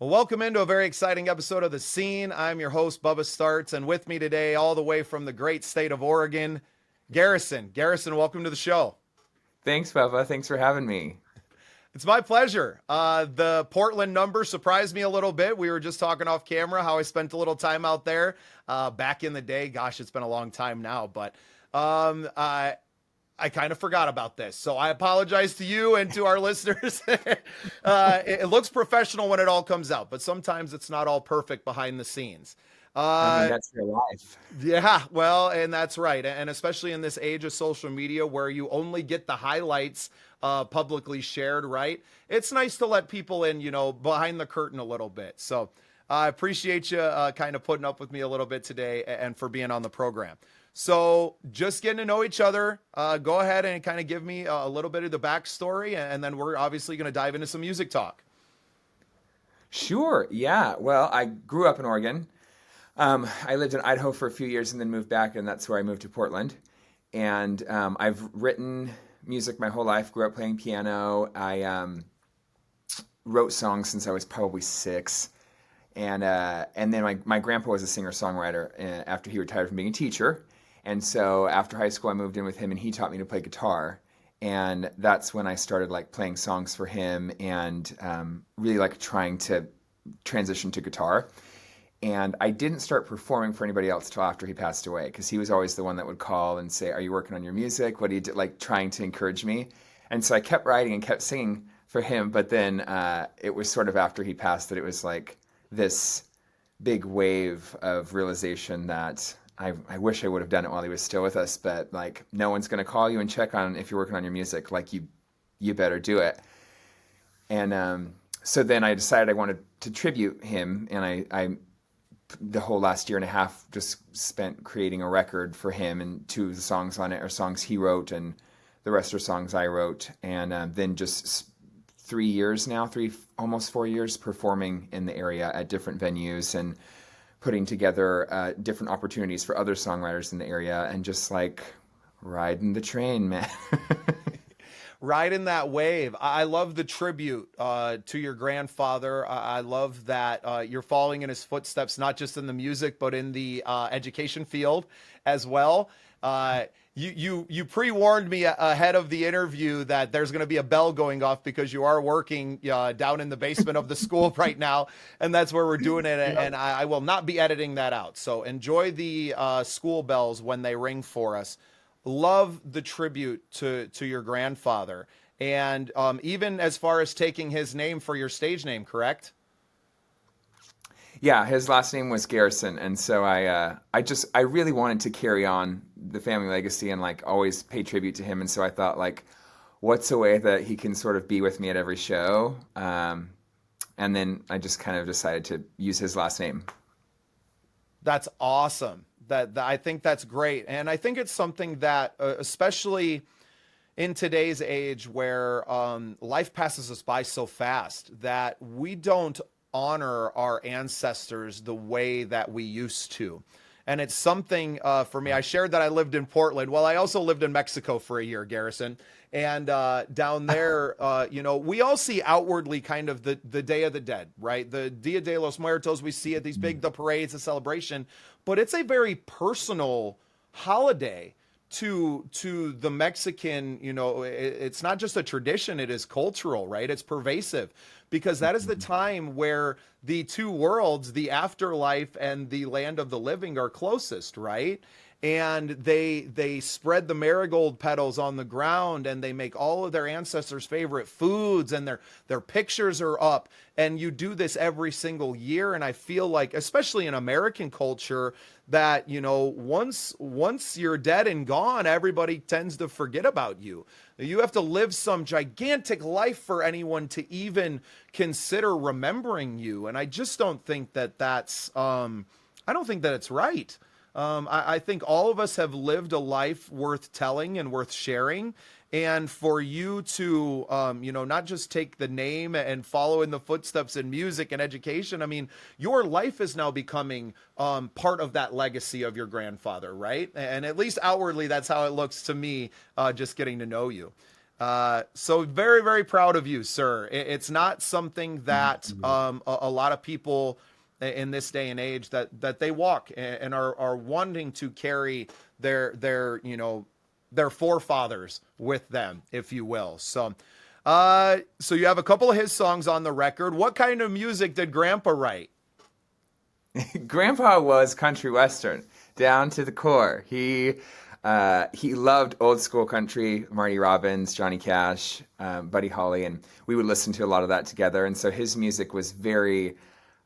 Well, welcome into a very exciting episode of The Scene. I'm your host, Bubba Starts, and with me today, all the way from the great state of Oregon, Garrison. Garrison, welcome to the show. Thanks, Bubba. Thanks for having me. It's my pleasure. The Portland number surprised me a little bit. We were just talking off camera how I spent a little time out there back in the day. Gosh, it's been a long time now, but I kind of forgot about this. So I apologize to you and to our listeners. It looks professional when it all comes out, but sometimes it's not all perfect behind the scenes. That's your life. Yeah, well, and that's right. And especially in this age of social media where you only get the highlights publicly shared, right? It's nice to let people in, behind the curtain a little bit. So I appreciate you kind of putting up with me a little bit today and for being on the program. So just getting to know each other, go ahead and kind of give me a little bit of the backstory, and then we're obviously going to dive into some music talk. Sure. Yeah. Well, I grew up in Oregon. I lived in Idaho for a few years and then moved back, and that's where I moved to Portland. And I've written music my whole life, grew up playing piano. I wrote songs since I was probably 6. And then my grandpa was a singer-songwriter after he retired from being a teacher. And so after high school, I moved in with him, and he taught me to play guitar. And that's when I started playing songs for him and really trying to transition to guitar. And I didn't start performing for anybody else till after he passed away, because he was always the one that would call and say, "Are you working on your music? What do you do?" Trying to encourage me. And so I kept writing and kept singing for him. But then it was sort of after he passed that it was this big wave of realization that I wish I would have done it while he was still with us, but no one's going to call you and check on if you're working on your music. You better do it. And so then I decided I wanted to tribute him, and I the whole last year and a half just spent creating a record for him, and 2 of the songs on it are songs he wrote, and the rest are songs I wrote. And then just 3 years now, almost 4 years, performing in the area at different venues and putting together different opportunities for other songwriters in the area, and just riding the train, man. Riding that wave. I love the tribute to your grandfather. I love that you're following in his footsteps, not just in the music, but in the education field as well. You pre-warned me ahead of the interview that there's going to be a bell going off because you are working down in the basement of the school right now, and that's where we're doing it. And I will not be editing that out. So enjoy the school bells when they ring for us. Love the tribute to your grandfather, and even as far as taking his name for your stage name, correct? Yeah, his last name was Garreson, and so I really wanted to carry on the family legacy and always pay tribute to him. And so I thought, what's a way that he can sort of be with me at every show? And then I just kind of decided to use his last name. That's awesome. That I think that's great, and I think it's something that, especially in today's age where life passes us by so fast, that we don't honor our ancestors the way that we used to. And it's something for me. I shared that I lived in Portland. Well, I also lived in Mexico for a year, Garrison. And down there, we all see outwardly kind of the Day of the Dead, right? The Dia de los Muertos, we see it, the parades, the celebration. But it's a very personal holiday to the Mexican. It's not just a tradition, it is cultural, right? It's pervasive, because that is the time where the two worlds, the afterlife and the land of the living, are closest, right? And they spread the marigold petals on the ground, and they make all of their ancestors' favorite foods, and their pictures are up. And you do this every single year. And I feel like, especially in American culture, that once you're dead and gone, everybody tends to forget about you. You have to live some gigantic life for anyone to even consider remembering you. And I just don't think that I don't think that it's right. I think all of us have lived a life worth telling and worth sharing. And for you to, not just take the name and follow in the footsteps in music and education. I mean, your life is now becoming part of that legacy of your grandfather, right? And at least outwardly, that's how it looks to me, just getting to know you. So very, very proud of you, sir. It's not something that a lot of people in this day and age that they walk and are wanting to carry their their forefathers with them, if you will. So you have a couple of his songs on the record. What kind of music did Grandpa write? Grandpa was country western down to the core. He loved old school country, Marty Robbins, Johnny Cash, Buddy Holly, and we would listen to a lot of that together. And so his music was very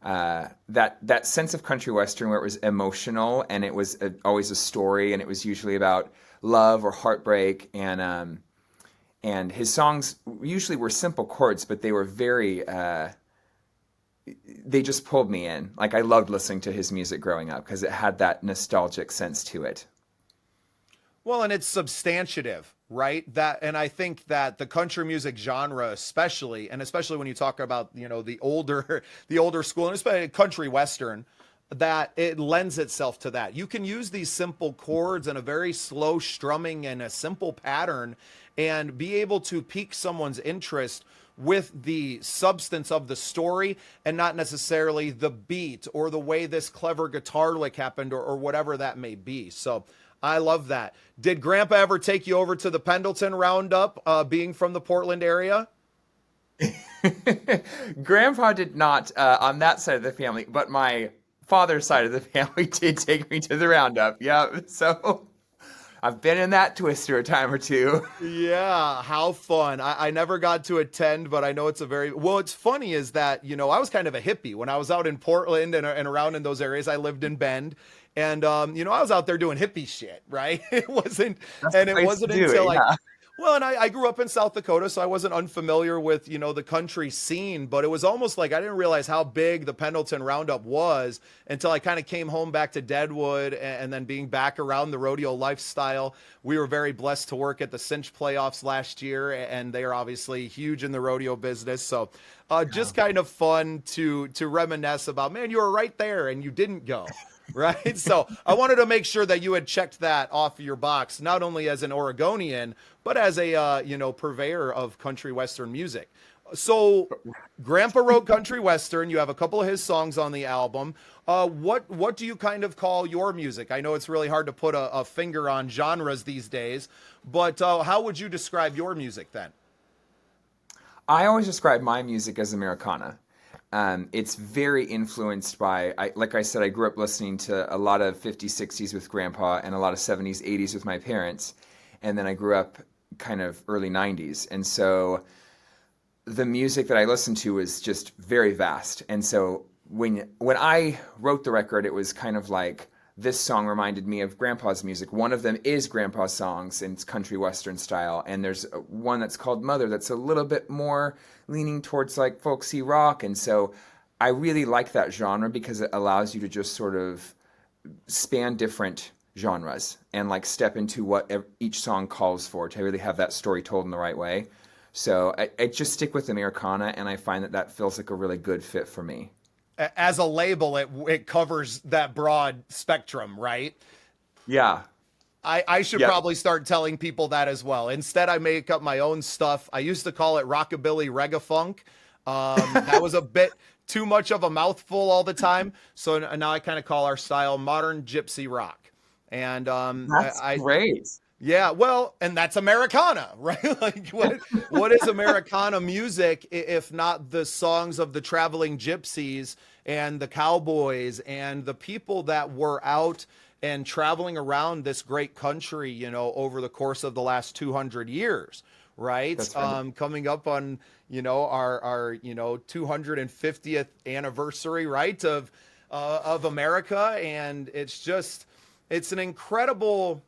that sense of country western where it was emotional and it was always a story, and it was usually about love or heartbreak. And his songs usually were simple chords, but they were very they just pulled me in. Like I loved listening to his music growing up because it had that nostalgic sense to it. Well, and it's substantive, right? That, and I think that the country music genre, especially, and especially when you talk about the older the older school, and especially country western, that it lends itself to that. You can use these simple chords and a very slow strumming and a simple pattern, and be able to pique someone's interest with the substance of the story and not necessarily the beat or the way this clever guitar lick happened, or whatever that may be. So I love that. Did Grandpa ever take you over to the Pendleton Roundup, being from the Portland area? Grandpa did not on that side of the family, but my father's side of the family did take me to the roundup. Yeah, so I've been in that twister a time or two. Yeah, how fun. I never got to attend, but I know it's a very well. It's funny is that, I was kind of a hippie when I was out in Portland and around in those areas. I lived in Bend. And, I was out there doing hippie shit, right? That's the And it place to wasn't do until it, yeah. well, and I grew up in South Dakota, so I wasn't unfamiliar with, the country scene, but it was almost like I didn't realize how big the Pendleton Roundup was until I kind of came home back to Deadwood, and then being back around the rodeo lifestyle. We were very blessed to work at the Cinch playoffs last year, and they are obviously huge in the rodeo business. So just kind of fun to reminisce about, man, you were right there and you didn't go. Right. So I wanted to make sure that you had checked that off your box, not only as an Oregonian, but as a, purveyor of country Western music. So Grandpa wrote country Western. You have a couple of his songs on the album. What do you kind of call your music? I know it's really hard to put a finger on genres these days, but how would you describe your music then? I always describe my music as Americana. It's very influenced by, like I said, I grew up listening to a lot of 50s, 60s with Grandpa and a lot of 70s, 80s with my parents. And then I grew up kind of early 90s. And so the music that I listened to was just very vast. And so when I wrote the record, it was kind of like this song reminded me of Grandpa's music. One of them is Grandpa's songs, and it's country western style. And there's one that's called Mother that's a little bit more leaning towards like folksy rock. And so I really like that genre because it allows you to just sort of span different genres and like step into what each song calls for to really have that story told in the right way. So I just stick with Americana, and I find that feels like a really good fit for me. As a label, it covers that broad spectrum, right? Yeah. I should Yep. probably start telling people that as well. Instead, I make up my own stuff. I used to call it rockabilly reggae funk. That was a bit too much of a mouthful all the time. So now I kind of call our style modern gypsy rock. And That's great. yeah, well, and that's Americana, right? Like what is Americana music if not the songs of the traveling gypsies and the cowboys and the people that were out and traveling around this great country, over the course of the last 200 years, right? That's right. Coming up on, our 250th anniversary, right, of America, and it's an incredible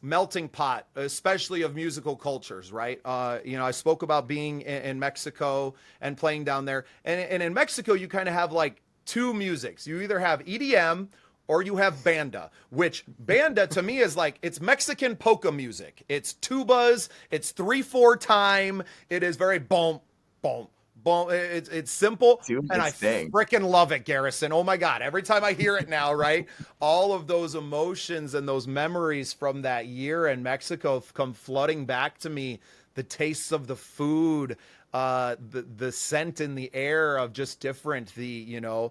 melting pot, especially of musical cultures, right? I spoke about being in Mexico and playing down there. And in Mexico, you kind of have like two musics. You either have EDM or you have banda, which banda to me is like, it's Mexican polka music. It's tubas, it's 3/4 time. It is very boom, boom, boom. It's simple, Doing and I its thing. freaking love it, Garrison. Oh my God. Every time I hear it now, right? All of those emotions and those memories from that year in Mexico come flooding back to me the tastes of the food, the scent in the air of just different, the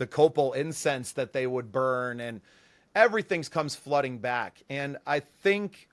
copal incense that they would burn, and everything comes flooding back. And I think,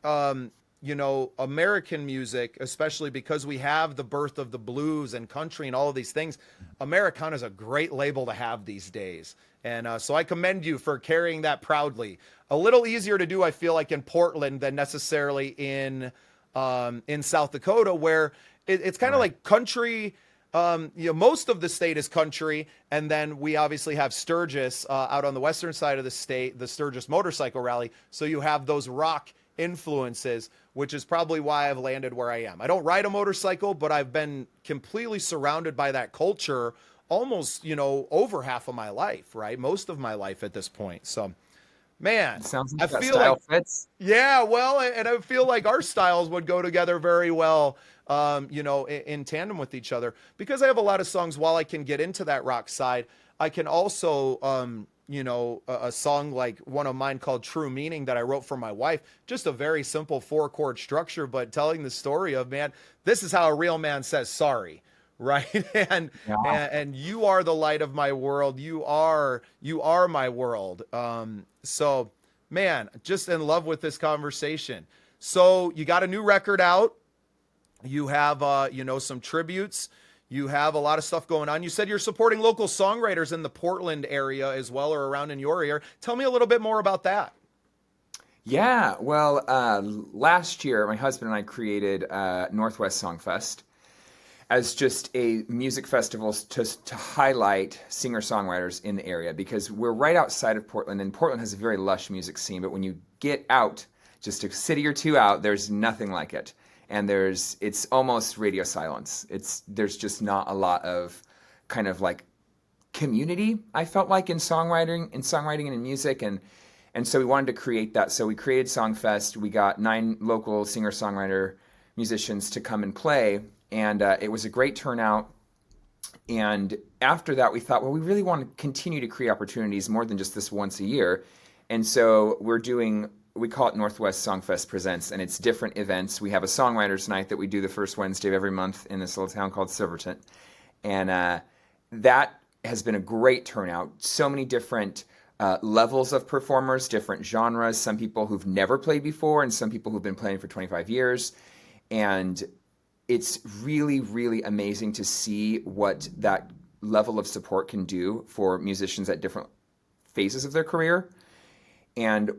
American music, especially because we have the birth of the blues and country and all of these things, Americana is a great label to have these days. And so I commend you for carrying that proudly. A little easier to do, I feel like, in Portland than necessarily in South Dakota, where it's kind of Right. like country. Most of the state is country, and then we obviously have Sturgis out on the western side of the state, the Sturgis Motorcycle Rally. So you have those rock influences, which is probably why I've landed where I am. I don't ride a motorcycle, but I've been completely surrounded by that culture almost, over half of my life, right? Most of my life at this point. So, man, It sounds I like that feel like, style fits. yeah, well, and I feel like our styles would go together very well, in tandem with each other, because I have a lot of songs. While I can get into that rock side, I can also, a song like one of mine called True Meaning that I wrote for my wife, just a very simple 4-chord structure, but telling the story of, man, this is how a real man says sorry. Right. And, Yeah. and you are the light of my world. You are my world. So, man, just in love with this conversation. So you got a new record out. You have, some tributes. You have a lot of stuff going on. You said you're supporting local songwriters in the Portland area as well, or around in your area. Tell me a little bit more about that. Yeah. Well, last year, my husband and I created Northwest Song Fest as just a music festival to highlight singer-songwriters in the area, because we're right outside of Portland, and Portland has a very lush music scene, but when you get out, just a city or two out, there's nothing like it. And it's almost radio silence. There's just not a lot of kind of like community, I felt like, in songwriting and in music, and so we wanted to create that. So we created Songfest. We got 9 local singer-songwriter musicians to come and play, and it was a great turnout. And after that, we thought, well, we really want to continue to create opportunities more than just this once a year. And so we call it Northwest Songfest Presents, and it's different events. We have a songwriters night that we do the first Wednesday of every month in this little town called Silverton. And that has been a great turnout. So many different levels of performers, different genres, some people who've never played before and some people who've been playing for 25 years. And it's really, really amazing to see what that level of support can do for musicians at different phases of their career. And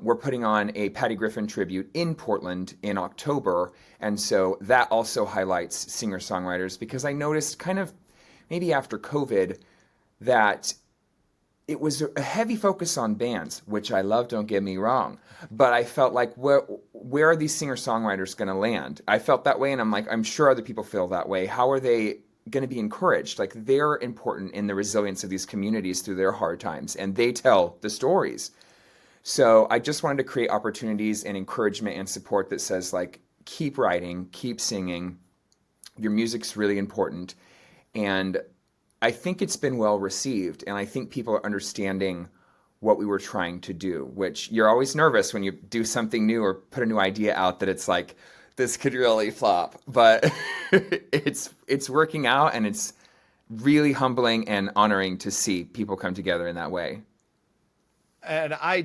we're putting on a Patty Griffin tribute in Portland in October. And so that also highlights singer-songwriters, because I noticed kind of maybe after COVID that it was a heavy focus on bands, which I love, don't get me wrong. But I felt like, where are these singer-songwriters going to land? I felt that way, and I'm like, I'm sure other people feel that way. How are they going to be encouraged? Like, they're important in the resilience of these communities through their hard times, and they tell the stories. So I just wanted to create opportunities and encouragement and support that says, like, keep writing, keep singing. Your music's really important. And I think it's been well received, and I think people are understanding what we were trying to do, which you're always nervous when you do something new or put a new idea out that it's like, this could really flop. But it's working out, and it's really humbling and honoring to see people come together in that way. And I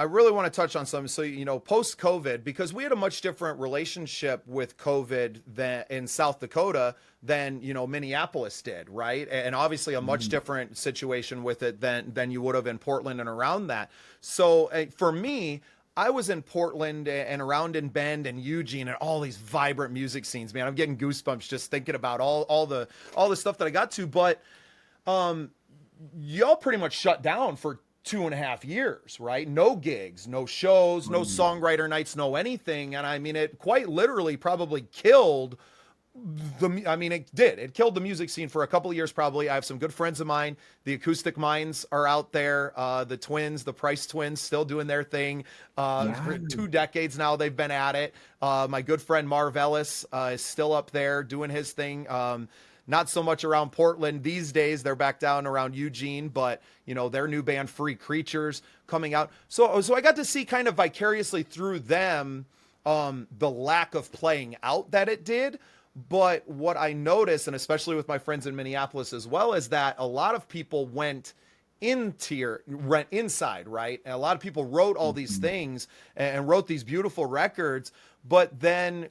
really want to touch on something. So, post COVID, because we had a much different relationship with COVID than in South Dakota than, Minneapolis did, right? And obviously a much different situation with it than you would have in Portland and around that. So for me, I was in Portland and around in Bend and Eugene and all these vibrant music scenes, man. I'm getting goosebumps just thinking about all the stuff that I got to. But y'all pretty much shut down for 2.5 years, right? No gigs, no shows, no songwriter nights, no anything. And I mean, it quite literally probably killed it killed the music scene for a couple of years, probably. I have some good friends of mine. The Acoustic Minds are out there. The twins, the Price twins, still doing their thing. For Yeah. 2 decades now, they've been at it. My good friend Marv Ellis is still up there doing his thing. Not so much around Portland these days. They're back down around Eugene, but their new band Free Creatures coming out. So I got to see kind of vicariously through them the lack of playing out that it did. But what I noticed, and especially with my friends in Minneapolis as well, is that a lot of people went inside, right? And a lot of people wrote all these things and wrote these beautiful records, but then,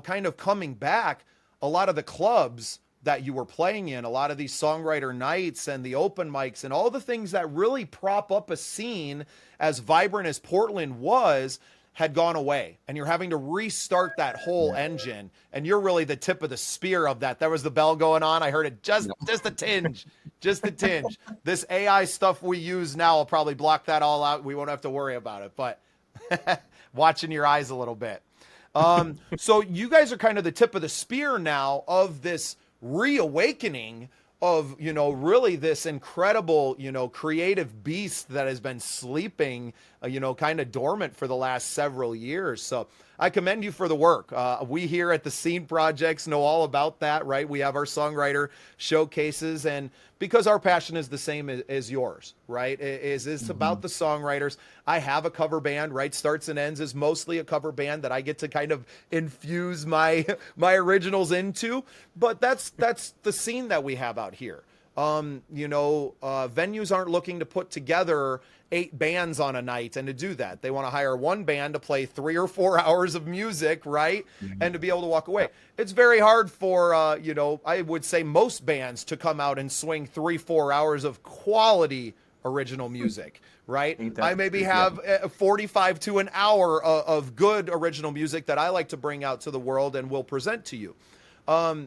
kind of coming back, a lot of the clubs that you were playing in, a lot of these songwriter nights and the open mics and all the things that really prop up a scene as vibrant as Portland was, had gone away, and you're having to restart that whole engine, and you're really the tip of the spear of that. There was the bell going on. I heard it just a tinge, just a tinge. This AI stuff we use now will probably block that all out. We won't have to worry about it, but watching your eyes a little bit. So you guys are kind of the tip of the spear now of this reawakening of, really this incredible, creative beast that has been sleeping, kind of dormant for the last several years. So I commend you for the work. We here at the Scene Projects know all about that, right? We have our songwriter showcases, and because our passion is the same as yours, right? It's about the songwriters. I have a cover band, right? Starts and Ends is mostly a cover band that I get to kind of infuse my originals into, but that's the scene that we have out here. Venues aren't looking to put together 8 bands on a night and to do that. They want to hire one band to play 3 or 4 hours of music, right? And to be able to walk away. It's very hard for, I would say most bands to come out and swing 3-4 hours of quality original music, right? I maybe have 45 to an hour of good original music that I like to bring out to the world and will present to you.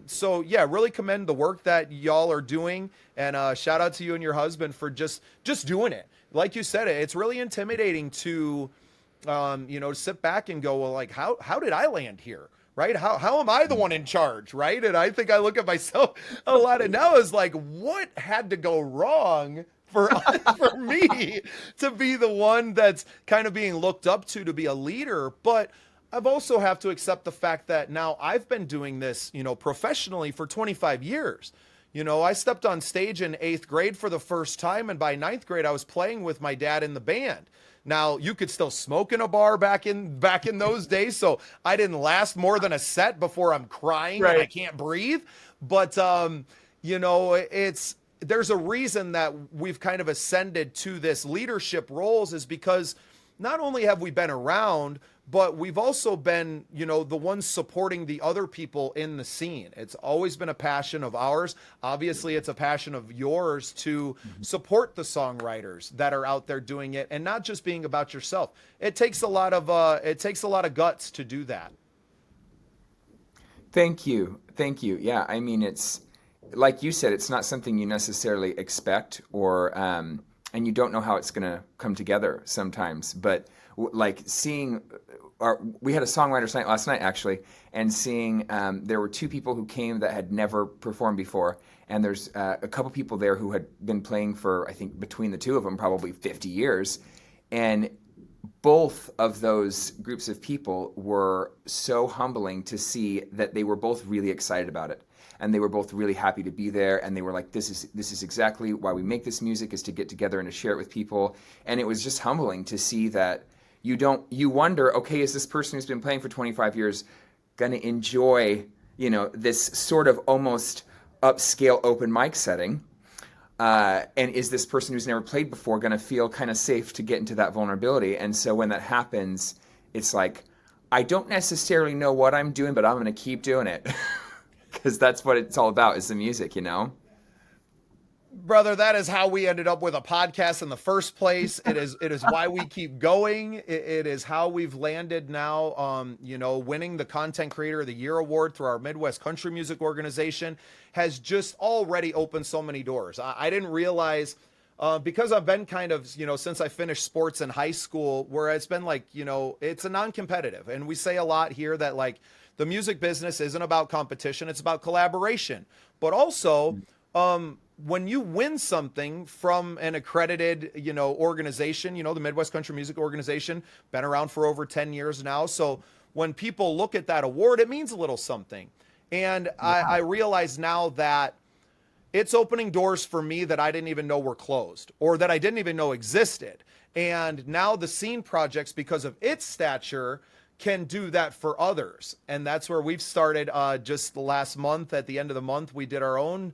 So yeah, really commend the work that y'all are doing, and shout out to you and your husband for just doing it. Like you said, it's really intimidating to, sit back and go, well, like, how did I land here? Right? How am I the one in charge? Right? And I think I look at myself a lot, and now is like, what had to go wrong for me to be the one that's kind of being looked up to be a leader? But I've also have to accept the fact that now I've been doing this, professionally for 25 years. I stepped on stage in 8th grade for the first time, and by 9th grade, I was playing with my dad in the band. Now, you could still smoke in a bar back in those days, so I didn't last more than a set before I'm crying and I can't breathe. But, there's a reason that we've kind of ascended to this leadership roles, is because not only have we been around, but we've also been, the ones supporting the other people in the scene. It's always been a passion of ours. Obviously, it's a passion of yours to support the songwriters that are out there doing it, and not just being about yourself. It takes a lot of guts to do that. Thank you. Yeah, I mean, it's like you said, it's not something you necessarily expect, or and you don't know how it's going to come together sometimes. But like seeing, we had a songwriters night last night actually, and seeing there were 2 people who came that had never performed before, and there's a couple people there who had been playing for, I think, between the 2 of them, probably 50 years, and both of those groups of people were so humbling to see that they were both really excited about it. And they were both really happy to be there, and they were like, this is exactly why we make this music, is to get together and to share it with people. And it was just humbling to see that you wonder, okay, is this person who's been playing for 25 years going to enjoy, this sort of almost upscale open mic setting? And is this person who's never played before going to feel kind of safe to get into that vulnerability? And so when that happens, it's like, I don't necessarily know what I'm doing, but I'm going to keep doing it. Because that's what it's all about, is the music, Brother, that is how we ended up with a podcast in the first place. It is why we keep going. It is how we've landed now, winning the Content Creator of the Year award through our Midwest Country Music Organization has just already opened so many doors. I didn't realize, because I've been kind of, since I finished sports in high school, where it's been like, it's a non-competitive. And we say a lot here that, like, the music business isn't about competition, it's about collaboration. But also, when you win something from an accredited, organization, the Midwest Country Music Organization, been around for over 10 years now. So when people look at that award, it means a little something. And I realize now that it's opening doors for me that I didn't even know were closed, or that I didn't even know existed. And now the Scene Projects, because of its stature, can do that for others. And that's where we've started just the last month. At the end of the month, we did our own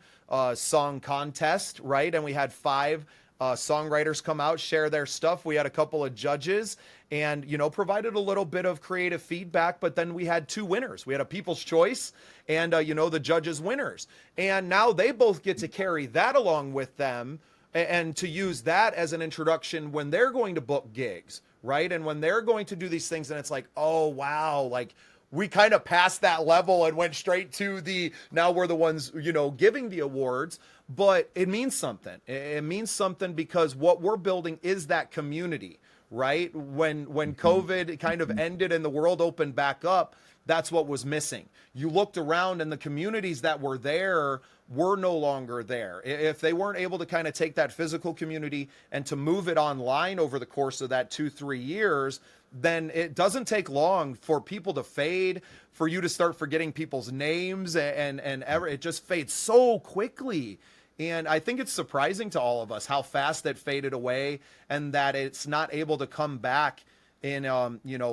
song contest, right? And we had 5 songwriters come out, share their stuff. We had a couple of judges and, provided a little bit of creative feedback. But then we had 2 winners. We had a People's Choice and, the judges' winners. And now they both get to carry that along with them and to use that as an introduction when they're going to book gigs, right? And when they're going to do these things, and it's like, oh, wow, like we kind of passed that level and went straight to now we're the ones, giving the awards, but it means something. It means something because what we're building is that community, right? When COVID kind of ended and the world opened back up, that's what was missing. You looked around and the communities that were there were no longer there. If they weren't able to kind of take that physical community and to move it online over the course of that 2-3 years, then it doesn't take long for people to fade, for you to start forgetting people's names and it just fades so quickly. And I think it's surprising to all of us how fast it faded away and that it's not able to come back in,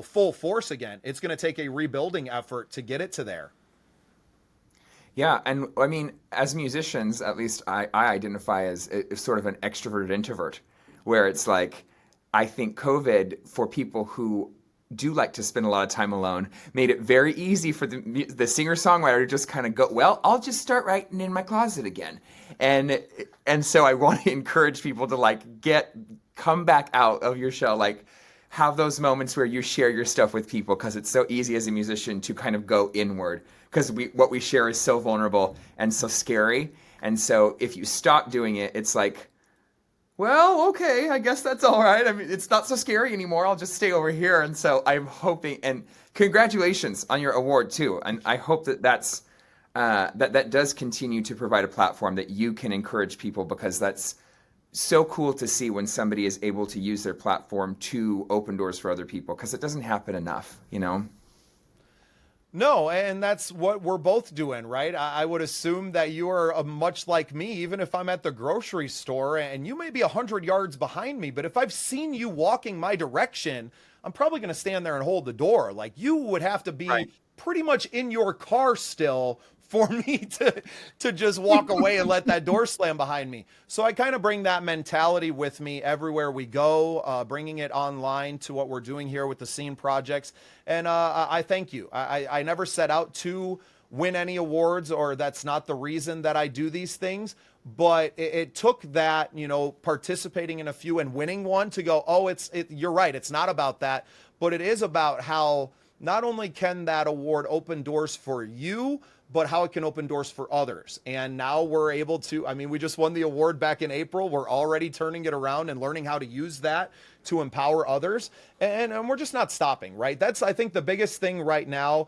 full force again. It's going to take a rebuilding effort to get it to there. Yeah, and I mean, as musicians, at least I identify as sort of an extroverted introvert, where it's like, I think COVID, for people who do like to spend a lot of time alone, made it very easy for the singer-songwriter to just kind of go, well, I'll just start writing in my closet again. And so I want to encourage people to come back out of your shell, have those moments where you share your stuff with people, because it's so easy as a musician to kind of go inward, because what we share is so vulnerable and so scary. And so if you stop doing it, it's like, well, okay, I guess that's all right. I mean, it's not so scary anymore. I'll just stay over here. And so I'm hoping, and congratulations on your award too. And I hope that that does continue to provide a platform that you can encourage people, because that's so cool to see when somebody is able to use their platform to open doors for other people, because it doesn't happen enough, No, and that's what we're both doing, right? I would assume that you are much like me, even if I'm at the grocery store and you may be 100 yards behind me, but if I've seen you walking my direction, I'm probably going to stand there and hold the door. Like, you would have to be Right. pretty much in your car still for me to just walk away and let that door slam behind me. So I kind of bring that mentality with me everywhere we go, bringing it online to what we're doing here with the Scene projects. And I thank you. I never set out to win any awards, or that's not the reason that I do these things. But it took that, participating in a few and winning one to go, oh, you're right. It's not about that, but it is about how not only can that award open doors for you, but how it can open doors for others. And now we're able to, we just won the award back in April. We're already turning it around and learning how to use that to empower others. And we're just not stopping, right? That's, I think, the biggest thing right now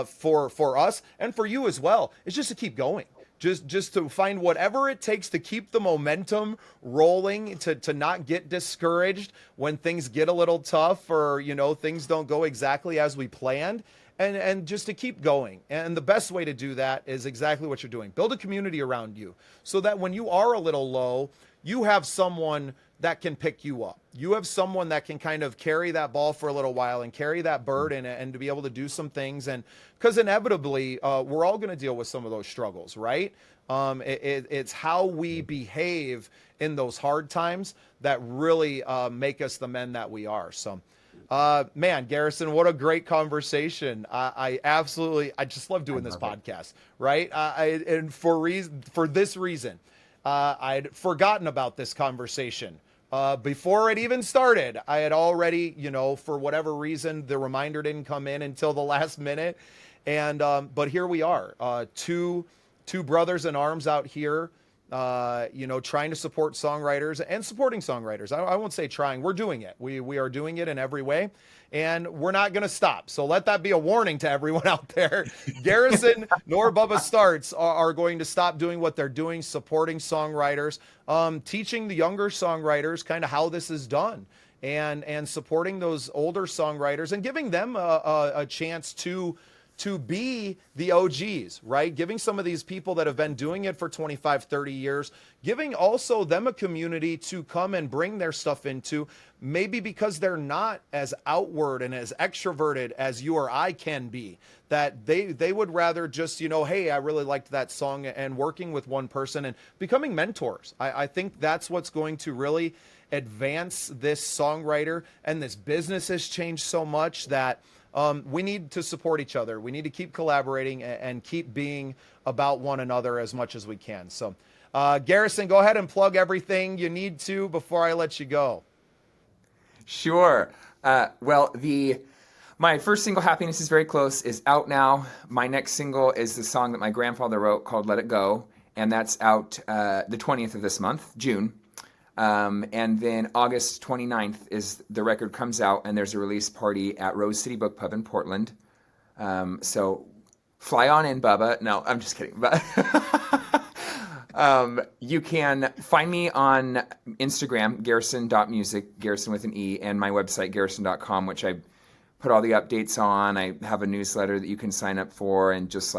for us and for you as well, is just to keep going. Just to find whatever it takes to keep the momentum rolling, to not get discouraged when things get a little tough, or, things don't go exactly as we planned. And just to keep going. And the best way to do that is exactly what you're doing. Build a community around you so that when you are a little low, you have someone that can pick you up. You have someone that can kind of carry that ball for a little while and carry that burden and to be able to do some things. And because inevitably, we're all going to deal with some of those struggles, right? It's how we behave in those hard times that really make us the men that we are. So, man, Garreson, what a great conversation. I just love doing this podcast, right? And for this reason, I'd forgotten about this conversation. Before it even started, I had already, for whatever reason, the reminder didn't come in until the last minute. And, but here we are, two brothers in arms out here, trying to support songwriters and supporting songwriters. I won't say trying, we're doing it. We are doing it in every way, and we're not going to stop. So let that be a warning to everyone out there. Garreson nor Bubba Starts are going to stop doing what they're doing, supporting songwriters, teaching the younger songwriters kind of how this is done, and supporting those older songwriters and giving them a chance to to be the OGs, right? Giving some of these people that have been doing it for 25, 30 years, giving also them a community to come and bring their stuff into, maybe because they're not as outward and as extroverted as you or I can be, that they would rather just, hey, I really liked that song, and working with one person and becoming mentors. I think that's what's going to really advance this songwriter, and this business has changed so much that we need to support each other. We need to keep collaborating and keep being about one another as much as we can. So, Garreson, go ahead and plug everything you need to before I let you go. Sure. Well, my first single, Happiness is Very Close, is out now. My next single is the song that my grandfather wrote called Let It Go, and that's out the 20th of this month, June. And then August 29th is the record comes out, and there's a release party at Rose City Book Pub in Portland. So fly on in, Bubba. No, I'm just kidding. But you can find me on Instagram, garrison.music, Garreson with an E, and my website, garrison.com, which I put all the updates on. I have a newsletter that you can sign up for, and just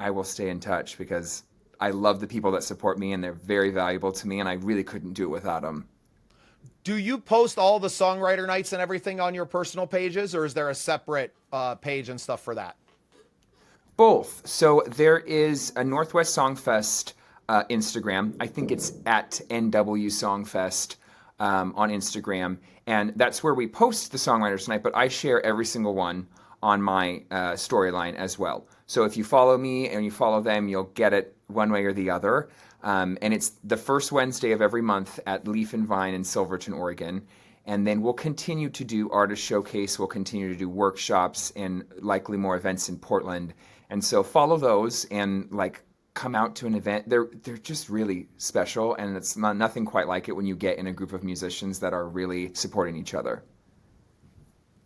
I will stay in touch because I love the people that support me, and they're very valuable to me, and I really couldn't do it without them. Do you post all the songwriter nights and everything on your personal pages, or is there a separate page and stuff for that? Both. So there is a Northwest Songfest Instagram. I think it's at NW Songfest on Instagram, and that's where we post the Songwriters Night, but I share every single one on my storyline as well. So if you follow me and you follow them, you'll get it one way or the other. And it's the first Wednesday of every month at Leaf and Vine in Silverton, Oregon. And then we'll continue to do Artist Showcase. We'll continue to do workshops and likely more events in Portland. And so follow those and come out to an event. They're just really special, and it's nothing quite like it when you get in a group of musicians that are really supporting each other.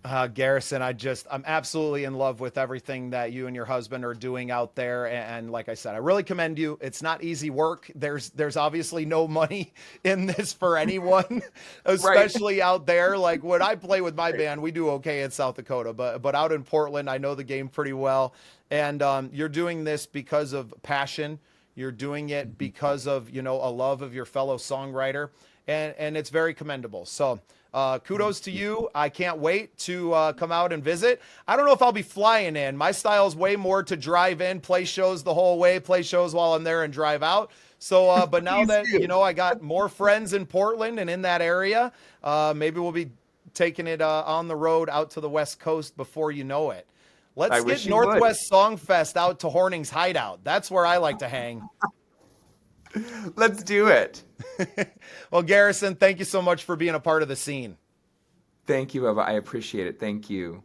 Garreson, I'm absolutely in love with everything that you and your husband are doing out there. And like I said, I really commend you. It's not easy work. There's obviously no money in this for anyone, especially right out there. Like when I play with my band, we do okay in South Dakota, but out in Portland, I know the game pretty well. And you're doing this because of passion. You're doing it because of, a love of your fellow songwriter. And it's very commendable. So kudos to you. I can't wait to come out and visit. I don't know if I'll be flying in. My style is way more to drive in, play shows the whole way, play shows while I'm there, and drive out. So, but now that, I got more friends in Portland and in that area, maybe we'll be taking it on the road out to the West Coast before you know it. Let's get Northwest Songfest out to Horning's Hideout. That's where I like to hang. Let's do it. Well, Garreson, thank you so much for being a part of the scene. Thank you, Bubba. I appreciate it. Thank you.